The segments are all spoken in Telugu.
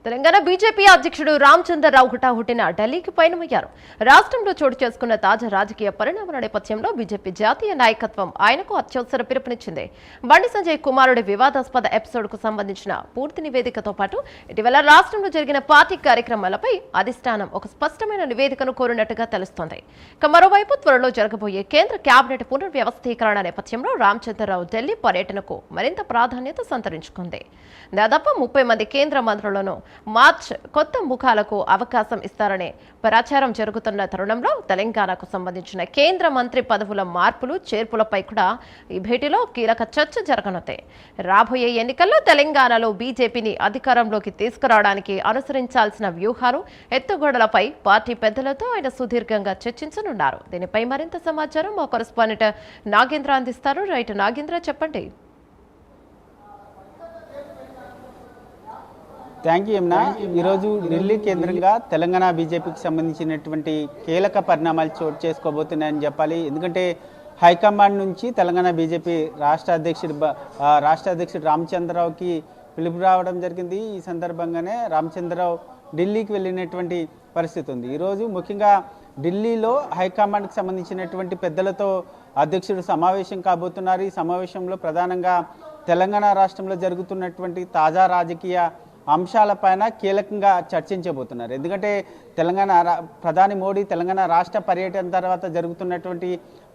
తెలంగాణ బీజేపీ అధ్యక్షుడు రామచంద్రరావు హుటాహుటిన ఢిల్లీకి పయనమయ్యారు. రాష్ట్రంలో చోటు చేసుకున్న తాజా రాజకీయ పరిణామాల నేపథ్యంలో బీజేపీ జాతీయ నాయకత్వం ఆయనకు అత్యవసర పిలుపునిచ్చింది. బండి సంజయ్ కుమారుడి వివాదాస్పద ఎపిసోడ్ కు సంబంధించిన పూర్తి నివేదికతో పాటు ఇటీవల రాష్ట్రంలో జరిగిన పార్టీ కార్యక్రమాలపై అధిష్టానం ఒక స్పష్టమైన నివేదికను కోరినట్టుగా తెలుస్తోంది. మరోవైపు త్వరలో జరగబోయే కేంద్ర కేబినెట్ పునర్వ్యవస్థీకరణ నేపథ్యంలో రామచంద్రరావు ఢిల్లీ పర్యటనకు మరింత ప్రాధాన్యత సంతరించుకుంది. దాదాపు 30 మంది కేంద్ర మంత్రులను మార్చ్ కొత్త ముఖాలకు అవకాశం ఇస్తారనే ప్రచారం జరుగుతున్న తరుణంలో తెలంగాణకు సంబంధించిన కేంద్ర మంత్రి పదవుల మార్పులు చేర్పులపై కూడా ఈ భేటీలో కీలక చర్చ జరగనుంది. రాబోయే ఎన్నికల్లో తెలంగాణలో బీజేపీని అధికారంలోకి తీసుకురావడానికి అనుసరించాల్సిన వ్యూహాలు, ఎత్తుగడలపై పార్టీ పెద్దలతో ఆయన సుదీర్ఘంగా చర్చించనున్నారు. దీనిపై మరింత సమాచారం మా కరెస్పాండెంట్ నాగేంద్ర అందిస్తారు. రైట్ నాగేంద్ర, చెప్పండి. Thank you Yamuna. ఈరోజు ఢిల్లీ కేంద్రంగా తెలంగాణ బీజేపీకి సంబంధించినటువంటి కీలక పరిణామాలు చోటు చేసుకోబోతున్నాయని చెప్పాలి. ఎందుకంటే హైకమాండ్ నుంచి తెలంగాణ బీజేపీ రాష్ట్ర అధ్యక్షుడు రామచంద్రరావుకి పిలుపు రావడం జరిగింది. ఈ సందర్భంగానే రామచంద్రరావు ఢిల్లీకి వెళ్ళినటువంటి పరిస్థితి ఉంది. ఈరోజు ముఖ్యంగా ఢిల్లీలో హైకమాండ్కి సంబంధించినటువంటి పెద్దలతో అధ్యక్షుడు సమావేశం కాబోతున్నారు. ఈ సమావేశంలో ప్రధానంగా తెలంగాణ రాష్ట్రంలో జరుగుతున్నటువంటి తాజా రాజకీయ అంశాలపైన కీలకంగా చర్చించబోతున్నారు. ఎందుకంటే ప్రధాని మోడీ తెలంగాణ రాష్ట్ర పర్యటన తర్వాత జరుగుతున్నటువంటి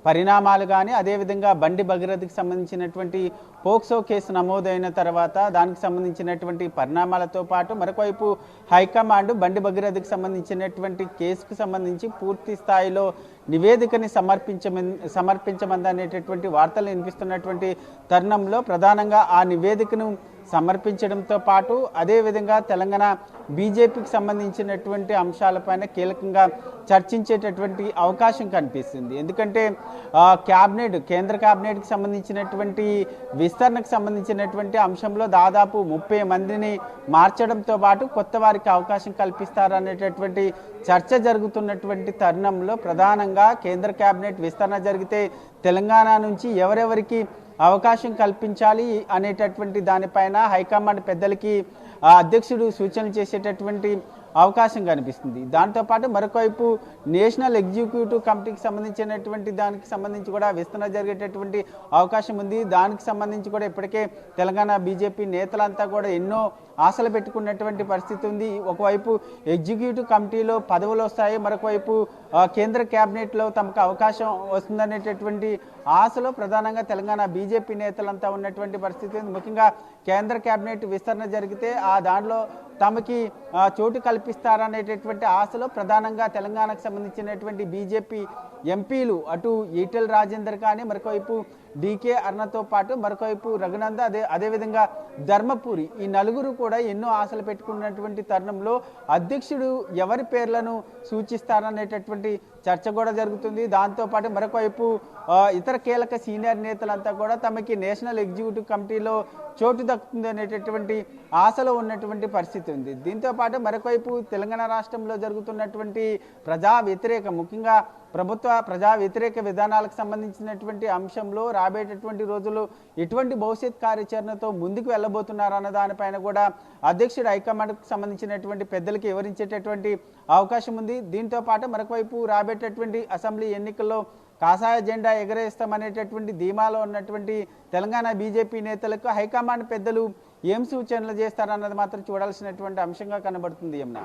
పరిణామాలు కానీ, అదేవిధంగా బండి భగీరథకి సంబంధించినటువంటి పోక్సో కేసు నమోదైన తర్వాత దానికి సంబంధించినటువంటి పరిణామాలతో పాటు మరొకవైపు హైకమాండ్ బండి భగీరథకి సంబంధించినటువంటి కేసుకు సంబంధించి పూర్తి స్థాయిలో నివేదికని సమర్పించమందనేటటువంటి వార్తలు వినిపిస్తున్నటువంటి తరుణంలో ప్రధానంగా ఆ నివేదికను సమర్పించడంతో పాటు అదేవిధంగా తెలంగాణ బీజేపీకి సంబంధించినటువంటి అంశాలపైన కీలకంగా చర్చించేటటువంటి అవకాశం కనిపిస్తుంది. ఎందుకంటే కేంద్ర కేబినెట్కి సంబంధించినటువంటి విస్తరణకు సంబంధించినటువంటి అంశంలో దాదాపు 30 మందిని మార్చడంతో పాటు కొత్త వారికి అవకాశం కల్పిస్తారనేటటువంటి చర్చ జరుగుతున్నటువంటి తరుణంలో ప్రధానంగా కేంద్ర కేబినెట్ విస్తరణ జరిగితే తెలంగాణ నుంచి ఎవరెవరికి అవకాశం కల్పించాలి అనేటటువంటి దానిపైన హైకమాండ్ పెద్దలకి అధ్యక్షుడు సూచనలు చేసేటటువంటి అవకాశం కనిపిస్తుంది. దాంతోపాటు మరొకవైపు నేషనల్ ఎగ్జిక్యూటివ్ కమిటీకి సంబంధించినటువంటి దానికి సంబంధించి కూడా విస్తరణ జరిగేటటువంటి అవకాశం ఉంది. దానికి సంబంధించి కూడా ఇప్పటికే తెలంగాణ బీజేపీ నేతలంతా కూడా ఎన్నో ఆశలు పెట్టుకున్నటువంటి పరిస్థితి ఉంది. ఒకవైపు ఎగ్జిక్యూటివ్ కమిటీలో పదవులు వస్తాయి, మరొకవైపు కేంద్ర కేబినెట్లో తమకు అవకాశం వస్తుందనేటటువంటి ఆశలో ప్రధానంగా తెలంగాణ బీజేపీ నేతలంతా ఉన్నటువంటి పరిస్థితి ఉంది. ముఖ్యంగా కేంద్ర కేబినెట్ విస్తరణ జరిగితే దాంట్లో తమకి చోటు కల్పిస్తారనేటటువంటి ఆశలో ప్రధానంగా తెలంగాణకు సంబంధించినటువంటి బీజేపీ ఎంపీలు అటు ఈటెల రాజేందర్ కానీ, మరొకవైపు డీకే అరుణతో పాటు మరొకవైపు రఘునంద, అదేవిధంగా ధర్మపురి, ఈ నలుగురు కూడా ఎన్నో ఆశలు పెట్టుకున్నటువంటి తరుణంలో అధ్యక్షుడు ఎవరి పేర్లను సూచిస్తారనేటటువంటి చర్చ కూడా జరుగుతుంది. దాంతోపాటు మరొకవైపు ఇతర కీలక సీనియర్ నేతలంతా కూడా తమకి నేషనల్ ఎగ్జిక్యూటివ్ కమిటీలో చోటు దక్కుతుంది అనేటటువంటి ఆశలో ఉన్నటువంటి పరిస్థితి ఉంది. దీంతోపాటు మరొకవైపు తెలంగాణ రాష్ట్రంలో జరుగుతున్నటువంటి ముఖ్యంగా ప్రభుత్వ ప్రజా వ్యతిరేక విధానాలకు సంబంధించినటువంటి అంశంలో రాబోయేటటువంటి రోజుల్లో ఎటువంటి భవిష్యత్ కార్యాచరణతో ముందుకు వెళ్ళబోతున్నారు అన్న దానిపైన కూడా అధ్యక్షుడు హైకమాండ్కు సంబంధించినటువంటి పెద్దలకి వివరించేటటువంటి అవకాశం ఉంది. దీంతో పాటు మరొకవైపు రాబోయేటటువంటి అసెంబ్లీ ఎన్నికల్లో కాషాయ జెండా ఎగరేస్తామనేటటువంటి ధీమాలో ఉన్నటువంటి తెలంగాణ బీజేపీ నేతలకు హైకమాండ్ పెద్దలు ఏం సూచనలు చేస్తారన్నది మాత్రం చూడాల్సినటువంటి అంశంగా కనబడుతుంది. యమునా.